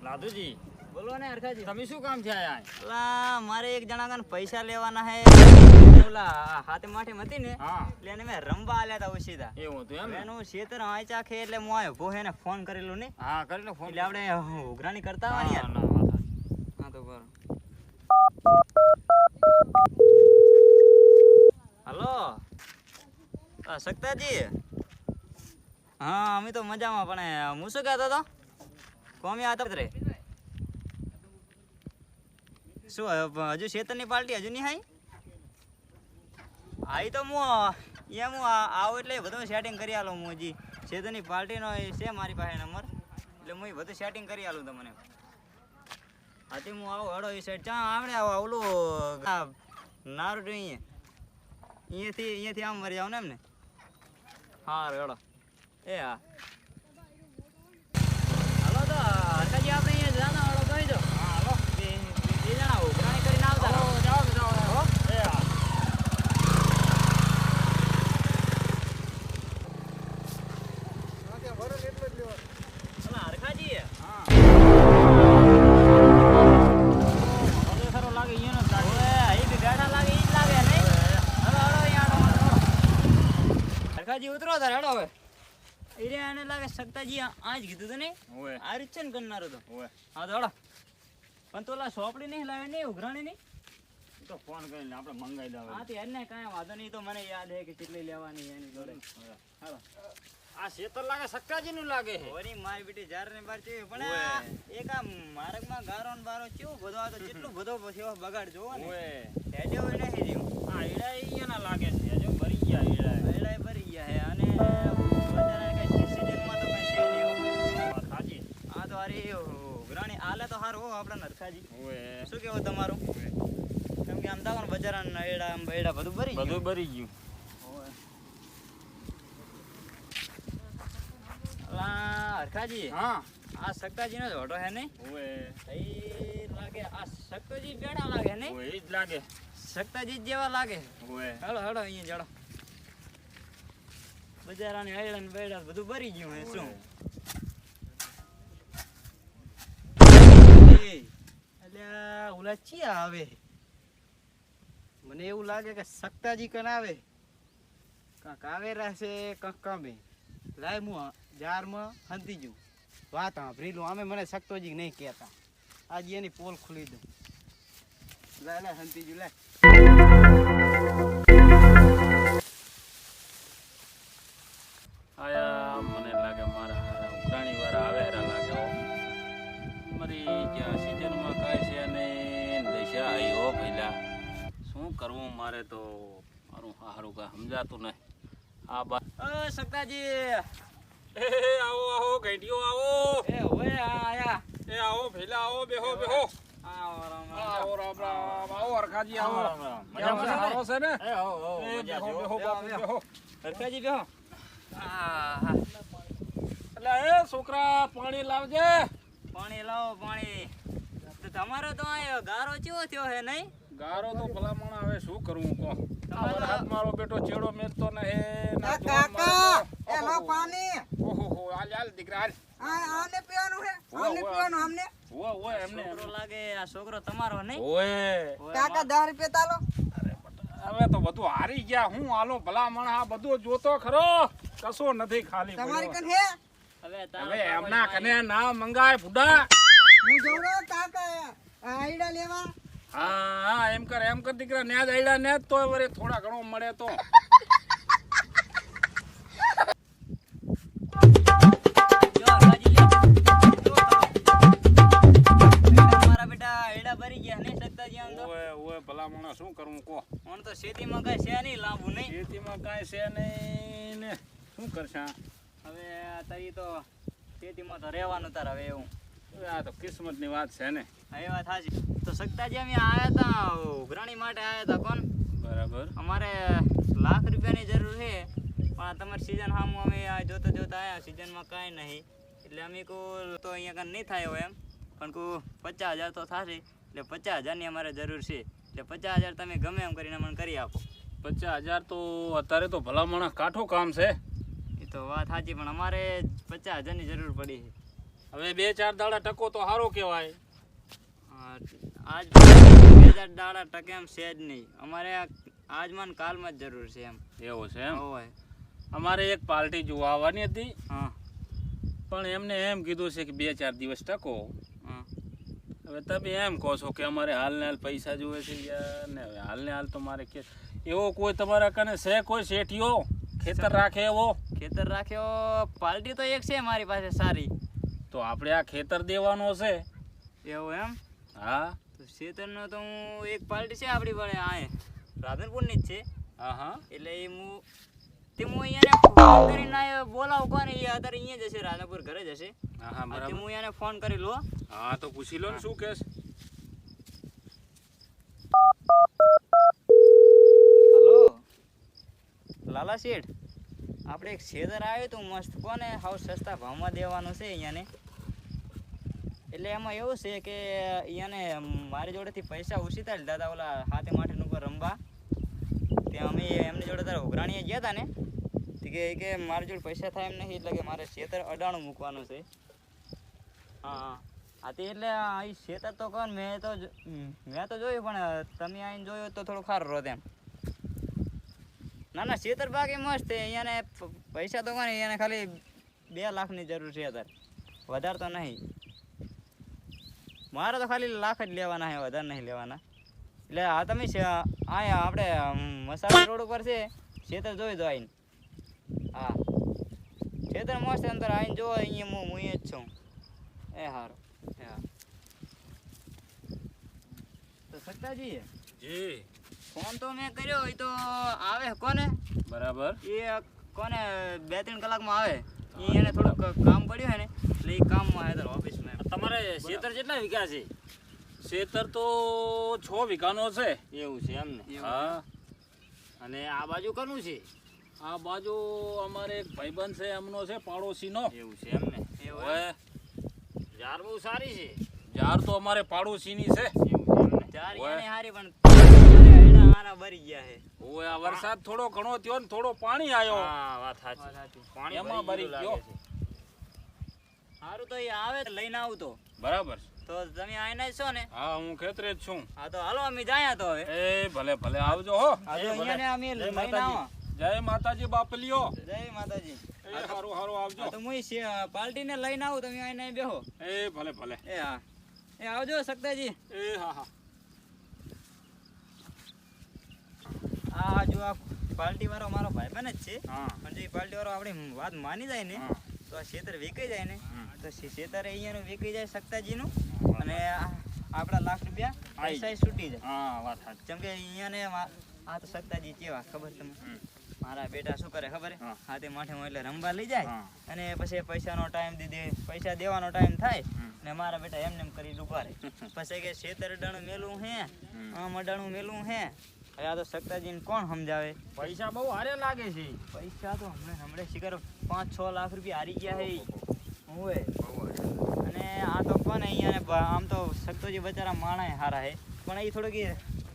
લાદુજી બોલો ને હરખાજી. તમે શું કામ છે આયા? અલા મારે એક જણા કાન પૈસા લેવાના હે. ઓલા હાથે માઠે હતી ને હા એટલે એને મેં રંબા આલ્યા તા ઓછીતા. એવું હતું એમ ને? એનું શેતર આંચા ખે એટલે હું આવ્યો ભોહેને ફોન કરેલું ને હા કરી લો ફોન. એટલે આપણે ઉઘરાણી કરતા હોય ને યાર. ના વાત સાચી. હા તો બરો. હલો સક્તાજી. હા અમે તો મજામાં પણ હું શું કહેતો હતો કોમી આતો રે શું હજુ શેતરની પાર્ટી હજુ નહીં હાઈ આઈ તો હું આવું એટલે બધું સેટિંગ કરી આલું હું હજી શેતરની પાર્ટીનો છે મારી પાસે નંબર એટલે હું બધું સેટિંગ કરી આલું તમને આથી હું આવું હડો એ સાઈડ ચા આવડે આવો ઓલું નારું અહીંયાથી આમ મરી જાવ ને એમ ને હા રેડો એ હા હાલો તો હરકાજી આપણે અહીંયા જાના હળો કહી દો હા હાલો બે જણા ઉઘરાણી કરીને આવતા જાઓ જાઓ એ હા અલા હરકાજી હા ખરો લાગે ઈનો જ લાગે. ઓએ અહીં બી બેઠા લાગે ઈ જ લાગે નહીં હલો હળો અહીંયા હરકાજી ઉતરો તાર હેડો હવે ઈરે એને લાગે સક્તાજી આ જ કીધું તું ને ઓય આ રીત છે ને કરનારો તો ઓય હા તો હળો પણ તો ઓલા સોપડી નહીં લાવે નહીં ઉઘરાણી નહીં તો ફોન કરીને આપણે મંગાઈ દેવા. હા તો એને કાંઈ વાંધો નહીં તો મને યાદ હે કે કેટલી લેવાની એની જોડે હાલો આ શેતર લાગે સક્કાજી નું લાગે છે. ઓરી મારી બેટી જાર ને બાર ચેવી પણ ઓય. એક આ માર્ગમાં ગારો ને બારો કેવું બધો આ તો જેટલું બધો પછી બગાડ જોવો ને ઓય હેડે હોય નહીં રહ્યું આ ઈડા ઈયાના લાગે છે જો મરી ગયા ઈડા. વેળાએ ભરી ગયા હે અને બજારે કઈ સીઝનમાં તો કઈ છે નહીં વાત સાચી. આ તો અરે ઉઘરાણી આલે તો સારું હો આપણા નરખાજી ઓય શું કેવું તમારું કેમ કે આમ તાકો બજારા એડા આમ બેડા બધું ભરી ગયું બધું ભરી ગયું. અલા હરખાજી હા આ સક્તાજી નો જ હોટો હે નહીં ઓય એ લાગે આ સક્તાજી બેડા લાગે નહીં ઓય ઈ જ લાગે. સક્તાજી જેવા લાગે ઓય હેડો હેડો અહીંયા જડો બજારાની હૈડા ને બેડા બધું ભરી ગયું હે શું એટલે ઓલા ચિયા આવે મને એવું લાગે કે સક્તાજી કન આવે કાંક આવેરા છે કાંક કામે લાય હું જારમાં હંતી જઉં વાત સાંભળી લઉં અમે મને સક્તોજી નહીં કહેતા આજે એની પોલ ખુલી દઉં લાય લાય હંતી જઉં લાય આયા મને લાગે મારા હારા ઉઘરાણી વાળા આવે હેરા લાગે હો. મારી જ્યાં સીઝનમાં કાંઈ છે ને દશા આવી હો પહેલા શું કરવું મારે તો મારું હારું કાંઈ સમજાતું નહીં. આ બા સક્તાજી એ આવો આવો ઘેટીઓ આવો એ હોય આયા એ આવો ભેલા આવો બેહો બેહો આવો રામ આવો રામ રામ આવો હરખાજી આવો રામ રામ. કેમ છે? સારો છે ને એ હો હો એ મજા બેહો છે બેહો બાપુ બેહો. હરખાજી બેહો એટલે એ છોકરા પાણી લાવજે. પાણી લાવો પાણી તો તમારો તો આ ગારો ચેવો થયો હે નહીં ગારો તો ભલામણ હવે શું કરવું કહો. તમારો- વરસાદ મારો બેટો ચેડો મેલતો નહે ના જોર કાકા મારતો. એનો પાણી ઓહો હાલ હાલ દીકરા હાલ. આને પીવાનું હે ઓય, આને ઓય. પીવાનું અમને ઓય ઓય એમને છોકરો લાગે આ છોકરો તમારો નહીં ઓય ઓય, કાકા 10 રૂપિયા તાલો હવે તો બધું હારી ગયા હું હાલો ભલામણ આ બધું જોતો ખરો કશો નથી ખાલી તમારી પડ્યો. કન હે હવે તારો હવે બાબા એમના જો. કને ના મંગાય બુડા. હું જોડો કાકા આઈડા લેવા હા હા એમ કર દીકરા ન્યા જ આયડા ને તો વરે થોડા ઘણો મળે તો જો હરખાજી લ્યો. જો મારા બેટા એડા ભરી ગયા નહીં સક્તાજી આમ તો ઓય ઓય ભલામણ શું કરવું કહો. ઓન તો ખેતીમાં કઈ છે નહીં લાંબુ નહીં ખેતીમાં કાંઈ છે નહીં ને શું કરશે આ? હવે તારી તો ખેતીમાં તો રહેવાનું તાર હવે એવું હવે આ તો કિસ્મતની વાત છે ને. હા, એ વાત સાચી તો સક્તાજી અમે આવ્યા હતા ઉઘરાણી માટે આવ્યા હતા કોણ બરાબર અમારે લાખ રૂપિયાની જરૂર છે પણ આ તમારી સિઝન સામું અમે આ જોતા જોતા આવ્યા સિઝનમાં કાંઈ નહીં એટલે અમે કુલ તો અહીંયા કાંઈ નહીં થાય હોય એમ પણ કુલ 50,000 તો થશે એટલે 50,000ની અમારે જરૂર છે એટલે 50,000 તમે ગમે એમ કરીને મને કરી આપો 50,000 તો અત્યારે તો ભલામણ કાઠું કામ છે. એ તો વાત સાચી પણ અમારે 50,000ની જરૂર પડી છે હવે 2-4 દાડા ટકો તો સારો કહેવાય. આજ 2000 દાડા ટકે એમ છે જ નહીં. અમારે આજમાં ને કાલમાં જ જરૂર છે એમ. એવું છે એમ. હોય. અમારે એક પાર્ટી જોવા આવવાની હતી, હા પણ એમને એમ કીધું છે કે 2-4 દિવસ ટકો. હા હવે તમે એમ કહો છો કે અમારે હાલને હાલ પૈસા જોઈએ છે યાર, ને હવે હાલને હાલ તો મારે કે એવો કોઈ તમારા કને છે કોઈ શેઠિયો ખેતર રાખે એવો? ખેતર રાખ્યો પાર્ટી તો એક છે મારી પાસે સારી. તો આપણે આ ખેતર દેવાનો છે. એવું એમ? હા તો ખેતરનો તો હું એક પાર્ટી છે આપણી પાસે આ રાધનપુરની જ છે. હા હા એટલે એ હું અહીંયા ફોન કરીને આયો બોલાવું કોને, એ અત્યારે અહીંયા જ હશે, રાધનપુર ઘરે જ હશે. હા હા બરાબર. હું એને ફોન કરી લો. હા તો પૂછી લો ને શું કહેશ. હલો લાલા શેઠ, આપણે એક ખેતર આવ્યું હતું મસ્ત કોને, હાવ સસ્તા ભાવમાં દેવાનું છે અહીંયાને. એટલે એમાં એવું છે કે અહીંયાને મારી જોડેથી પૈસા ઉછીતા લીધા હતા ઓલા હાથે માઠીન ઉપર રમવા. ત્યાં અમે એમની જોડે તારે ઉઘરાણીએ ગયા હતા ને, કે મારી જોડે પૈસા થાય એમ નહીં, એટલે કે મારે ખેતર અડાણું મૂકવાનું છે. હા હા તે એટલે એ ખેતર તો કોણ મેં તો જોયું, પણ તમે આવીને જોયું તો થોડું સારું રહો તેમ. ના ના ખેતર બાકી મસ્ત છે અહીંયાને. પૈસા તો કોને એને ખાલી 2 લાખની જરૂર છે અત્યારે, વધારે તો નહીં. મારે તો ખાલી લાખ જ લેવાના છે, વધારે નહીં લેવાના. એટલે હા તમે અહીંયા આપણે મસાલા રોડ ઉપર છે ખેતર જોઈ દો આવીને. હા ખેતર મસ્ત અંદર આવીને જો, અહીંયા હું જ છું. એ સારું. હા તો સત્તાજી જી ફોન તો મેં કર્યો, એ તો આવે કોને બરાબર. એ કોને 2-3 કલાકમાં આવે. એને થોડુંક કામ પડ્યું હે ને, એટલે એ કામમાં આવે તાર ઓફિસમાં. તમારે ખેતર કેટલા વીઘા છે? ખેતર તો 6 વીઘાનો છે. એવું છે એમ ને? હા. અને આ બાજુ કોનું છે? આ બાજુ અમારે એક ભાઈબંધ છે, એમનો છે પાડોશીનો. એવું છે એમ ને? હવે યાર બહુ સારી છે. યાર તો અમારે પાડોશીની છે. એવું છે એમ ને? ચાર ઓય. એને હારી, પણ એડા હારા ભરી ગયા છે. ઓય આ વરસાદ થોડો ઘણો થયો ને થોડો પાણી આવ્યો. હા વાત સાચી. પાણી એમાં ભરી ગયો. સારું તો એ આવે તો લઈને આવું તો. બરાબર. તો તમે આવીને જ છો ને? હા હું ખેતરે જ છું. હા તો હાલો અમે જાય તો હવે. એ ભલે ભલે આવજો હો. હા તો અહીંયા ને અમે જય લઈને માતાજી. આવો. જય માતાજી બાપલીઓ. જય માતાજી. એ હારું હારું આવજો. હા તો હું પાર્ટીને લઈને આવું, તમે આવીને બેહો. એ ભલે ભલે. એ હા એ આવજો સક્તાજી. એ હા હા. આ જો આ પાર્ટી વાળો મારો ભાઈબંધ જ છે. હા. પણ જો એ પાર્ટી વાળો આપણી વાત માની જાય ને, હા. તો આ ખેતર વેચાઈ જાય ને, તો ખેતર અહીંયાનું વેચાઈ જાય સક્તાજીનું, અને આપણા લાખ રૂપિયા પૈસા છૂટી જાય. હા વાત સાચી. જેમ કે અહીંયાને આ તો સક્તાજી કેવા ખબર તમને? મારા બેટા શું કરે ખબર? હા. હાથે માઠે એટલે રમવા લઈ જાય, હા. અને પછી પૈસા દેવાનો ટાઈમ થાય ને મારા બેટા એમને એમ કરી ઉભા રહે. પછી કે ખેતર અડાણું મેલું હે, આમ અડાણું મેલું હે. હવે આ તો સક્તાજીને કોણ સમજાવે? પૈસા બહુ હારે લાગે છે. પૈસા તો હમણાં શિખર 5-6 લાખ રૂપિયા હારી ગયા હે. હોય. અને આ તો કોને અહીંયા આમ તો સક્તોજી બચારા માણા હારા હે, પણ એ થોડુંક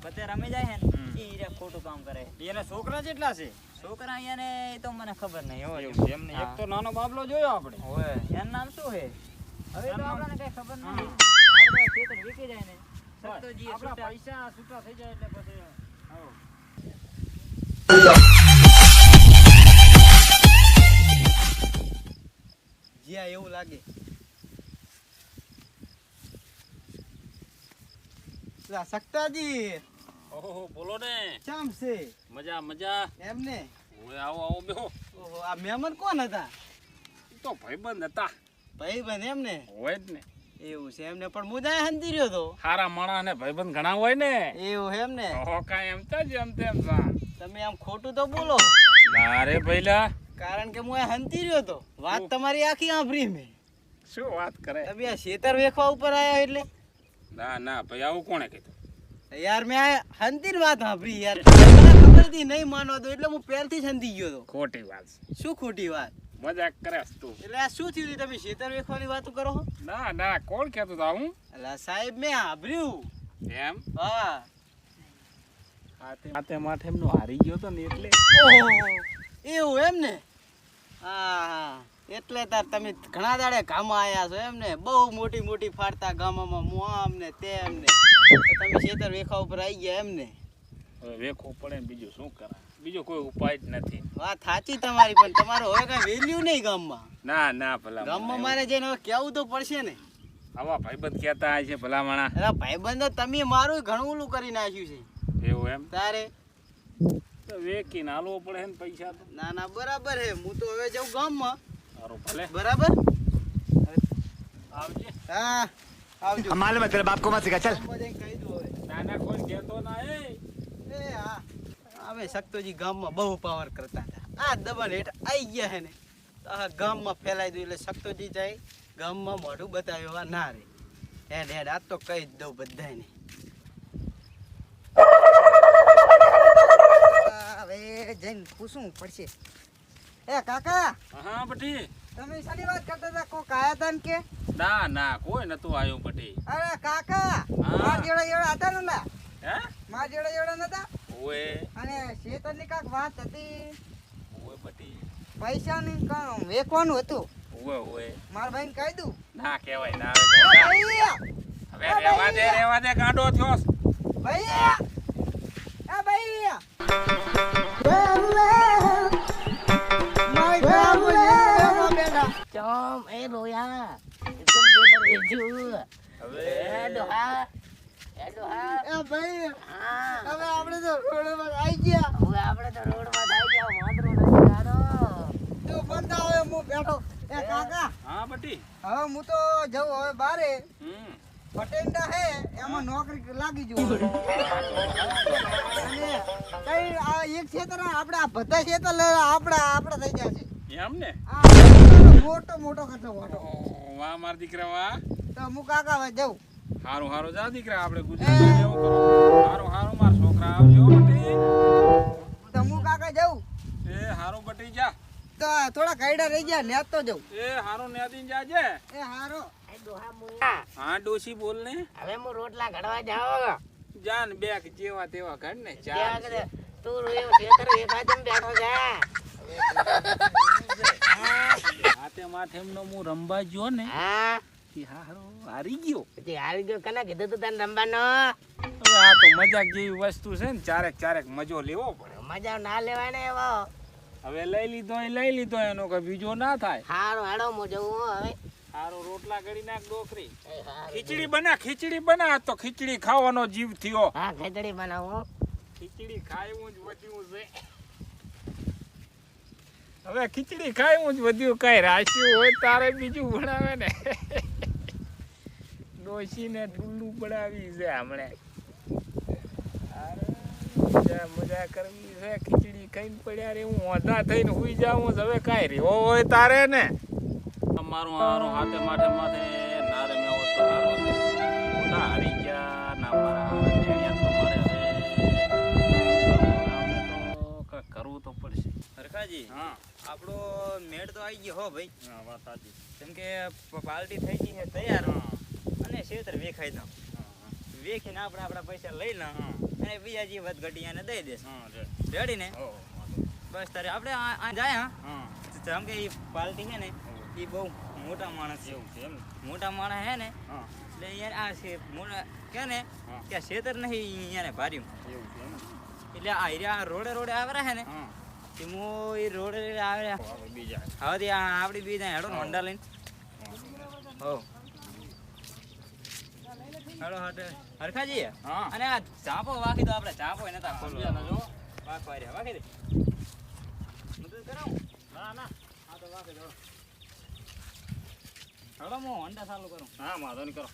બધે રમી જાય હે ને, એ ખોટું કામ કરે. એના છોકરા કેટલા છે? છોકરા અહીંયાને એ તો મને ખબર નહીં હોય. એમને એક તો નાનો બાબલો જોયો આપણે. હોય એનું નામ શું હે? હવે તો આપણને કઈ ખબર નથી. આપણે ખેતર વેચી જાય ને સક્તોજી આપણા પૈસા છૂટા થઈ જાય એટલે પછી જ્યાં એવું લાગે. સક્તાજી ઓહો બોલો ને. ચામ છે મજા મજા. એમને? ઓય આવો આવો બેહો. ઓહો આ મહેમાન કોણ હતા? તો ભાઈબંધ હતા. ભાઈબંધ એમને? હોય જ ને. એવું છે એમને, પણ હું જાય હંતી રહ્યો તો. હારા માણસ ને ભાઈબંધ ઘણા હોય ને. એવું એમને? ઓહો કાંઈ એમ તો જ એમ તેમ સા. તમે આમ ખોટું તો બોલો, ના રે ભઈલા. કારણ કે હું આ હંતી રહ્યો તો. વાત તમારી આખી આંભરી મેં. શું વાત કરે? તમે આ ખેતર વેખવા ઉપર આયા એટલે? ના ના ભાઈ આવું કોણે કીધું? યાર મેં આ હંતીની વાત સાંભળી યાર. મને ખબર હતી નહીં માનવા દો એટલે હું પહેલથી જ હંતી ગયો તો. ખોટી વાત છે. શું ખોટી વાત? મજાક કરે તું. એટલે આ શું થયું? તમે ખેતર વેખવાની વાતો કરો છો? ના ના કોણ કહેતું તા હું? અલા સાહેબ મેં સાંભળ્યું. એમ? હા. આતે માથે એમનો હારી ગયો તો ને એટલે. ઓહો એવું એમ ને? હા હા એટલે તાર તમે ઘણા દાડે ગામમાં આયા છો એમ ને, બહુ મોટી મોટી ફાડતા ગામમાં હું આમ ને તેમ ને, તો તમે ખેતર વેખા ઉપર આવી ગયા એમ ને. હવે વેખવું પડે ને, બીજું શું કરાય, બીજો કોઈ ઉપાય જ નથી. વાત સાચી તમારી, પણ તમારો હવે કઈ વેલ્યુ નહીં ગામમાં. ના ના ભલા ગામમાં મારે જઈને હવે કેવું તો પડશે ને. આવા ભાઈબંધ કહેતા હોય છે ભલામણા. અરે ભાઈબંધો તમે મારું ઘણું ઓલું કરી નાખ્યું છે એવું એમ તારે. તો વેકીને હાલવો પડે ને પૈસા તો. ના ના બરાબર હે, હું તો હવે જાઉં ગામમાં. સારું ભલે બરાબર. આવજે. હા આવજો. मालूम है तेरे बाप को मत सिखा चल। ગામમાં જઈને કહી દઉં હવે. ના ના કોઈ કહેતો ના એ હા, અમે સખ્તોજી ગામમાં બહુ પાવર કરતા હતા. આ દબાણ હેઠ આવી ગયા હે ને, તો આ ગામમાં ફેલાઈ દઉં એટલે સખ્તોજી જાય ગામમાં મોઢું બતાવ્યો ના રે. હેડ હેડ આ તો કહી જ દઉં બધાને. હવે જઈને પૂછવું પડશે. એ કાકા, હા બટી. તમે શાની વાત કરતા હતા? કોક આયા હતા ને કે? ના ના કોઈ નતું આવ્યું બટી. અરે કાકા, હા. માર જેવડા જેવડા હતા ને ના? હે માર જેવડા જેવડા નતા? ઓએ અને શેતરની કાંક વાત હતી, ઓએ બટી. પૈસાની કામ વેચવાનું હતું. ઓએ ઓએ મારા ભાઈને કહી દઉં. ના કહેવાય ના એ આવે તો. ભાઈ, હવે રેવા દે ગાંડો થયો. ભાઈ, એ ભાઈ. ચમ એ લોયા એકદમ પેપર વેચ્યું હવે એ ભાઈ, હવે આપણે તો રોડમાં આવી ગયા. હવે આપણે તો રોડમાં થઈ ગયા વાંદરો નથી ગાડો તું બંધ આવે, હું બેઠો. એ કાકા, હા બટી. હવે હું તો જઉં હવે બારે. હમ પટેન્ડા હે એમાં નોકરી લાગી જવું. અને કઈ આ એક ક્ષેત્ર આપણે આ બધા ક્ષેત્ર આપણા થઈ જશે. એમ ને. આ મોટો મોટો કરતો મોટો. વાહ માર દીકરા વાહ. તો હું કાકા હવે જઉં. હારું હારું જા દીકરા, આપણે ગુજરાતી જેવું કરો. હારું હારું માર છોકરા આવજો બટી. તો હું કાકા જઉં. એ હારું બટી જા. તો થોડા ગાયડા રહી ગયા ને તો જઉં. એ હારું નેદીન જાજે. એ હારો. એ ડોહા મુયા હા ડોશી બોલ ને. હવે હું રોટલા ઘડવા જાવ જાન બેક જેવા તેવા ઘડ ને ત્યાં ચાલ. આગળ તું રોયો ખેતર વેફાજમ બેઠો છે હાથે માથે એમનો હું રંબા ગયો ને, હા ઈ હારો હારી ગયો. પછી હારી ગયો. કને કીધું તું તને રમવાનો? હવે આ તો મજાક જેવી વસ્તુ છે ને, ચારેક ચારેક મજો લેવો પડે. મજા ના લેવાય ને એવો. હવે લઈ લીધો એનો કઈ બીજો ના થાય. હારું હેડો હું જવું હવે. હારો રોટલા કરી નાખ ડોકરી. એ હારું. ખીચડી બના તો ખીચડી ખાવાનો જીવ થયો. હા ખીચડી બનાવું. ખીચડી ખાયું જ વધ્યું છે. હવે ખીચડી ખાયું જ વધ્યું, કઈ રાખ્યું હોય તારે બીજું બનાવે ને. ડોશીને ઢુલ્લું બનાવી છે હમણે. મજા કરવી છે. ખીચડી ખાઈને પડ્યા રે હું ઓધા થઈને હુઈ જાઉં. હવે કાંઈ રહ્યો હોય તારે ને. મારું હારું હાથે માથે માથે ના રમ્યા હોત તો હારું હતું. મોટા હારી ગયા ના મારા દેણિયા તો મારે હવે કાંઈક કરવું તો પડશે. હરખાજી, હા આપણો મેળ તો આવી ગયો હો ભાઈ. હા વાત સાચી. કેમ કે પાર્ટી થઈ ગઈ છે તૈયાર, અને ક્ષેત્ર વેખાઈ દઉં. વેખીને આપણે આપણા પૈસા લઈ લઉં અને બીજા જે વધ ઘટીયાને દઈ દેશ. રેડી ને? બસ તારે આપણે આ જાય. હા કેમ કે એ પાર્ટી છે ને એ બહુ મોટા માણસ છે. એવું છે એમ? મોટા માણસ છે ને, એટલે યાર આ છે મોટા કે ને કે ક્ષેત્ર નહીં અહીંયા ને ભાર્યું. એવું છે એમ? એટલે આ હીરા રોડે આવે છે ને, કે હું એ રોડે આવે બીજા હવે આપડી બીજા હેડો ને હોન્ડા લઈને. હો હેડો હટે હરખાજી. હા. અને આ ચાંપો વાખી દો આપણે. ચાંપો એને તા ખોલો વાખવા રે વાખી દે. હું તો કરાવું. ના ના આ તો વાગે હેડો હું હોન્ડા ચાલુ કરું. હા વાંધો નહીં કરો.